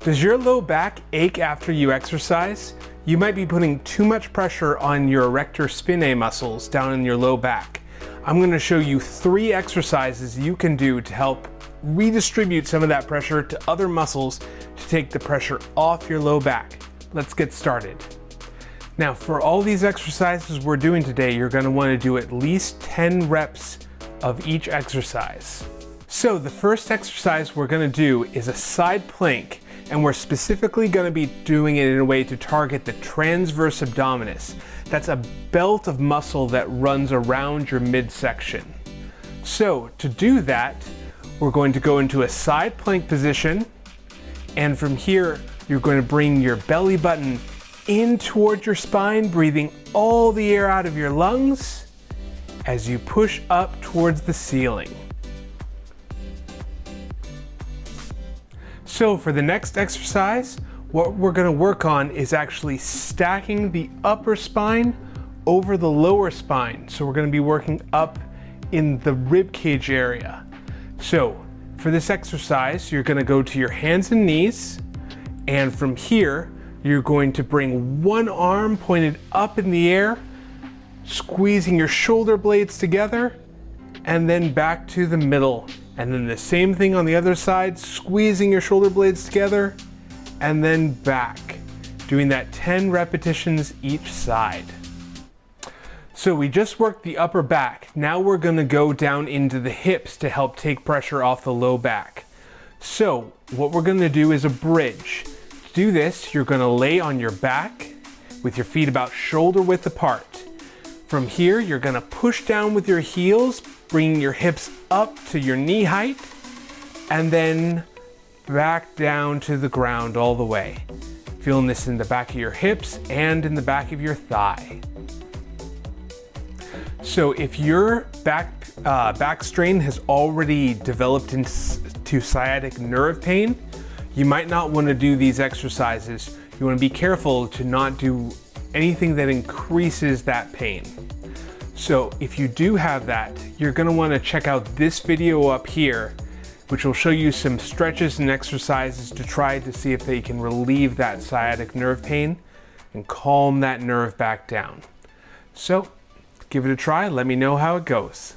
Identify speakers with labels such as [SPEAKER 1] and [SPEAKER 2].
[SPEAKER 1] Does your low back ache after you exercise? You might be putting too much pressure on your erector spinae muscles down in your low back. I'm going to show you 3 exercises you can do to help redistribute some of that pressure to other muscles to take the pressure off your low back. Let's get started. Now, for all these exercises we're doing today, you're going to want to do at least 10 reps of each exercise. So the first exercise we're going to do is a side plank. And we're specifically going to be doing it in a way to target the transverse abdominis. That's a belt of muscle that runs around your midsection. So to do that, we're going to go into a side plank position, and from here, you're going to bring your belly button in towards your spine, breathing all the air out of your lungs as you push up towards the ceiling. So for the next exercise, what we're going to work on is actually stacking the upper spine over the lower spine. So we're going to be working up in the rib cage area. So for this exercise, you're going to go to your hands and knees, and from here, you're going to bring one arm pointed up in the air, squeezing your shoulder blades together, and then back to the middle. And then the same thing on the other side, squeezing your shoulder blades together, and then back. Doing that 10 repetitions each side. So we just worked the upper back. Now we're gonna go down into the hips to help take pressure off the low back. So what we're gonna do is a bridge. To do this, you're gonna lay on your back with your feet about shoulder width apart. From here, you're gonna push down with your heels, bringing your hips up to your knee height, and then back down to the ground all the way. Feeling this in the back of your hips and in the back of your thigh. So if your back strain has already developed into sciatic nerve pain, you might not want to do these exercises. You want to be careful to not do anything that increases that pain. So if you do have that, you're going to want to check out this video up here, which will show you some stretches and exercises to try to see if they can relieve that sciatic nerve pain and calm that nerve back down. So give it a try. Let me know how it goes.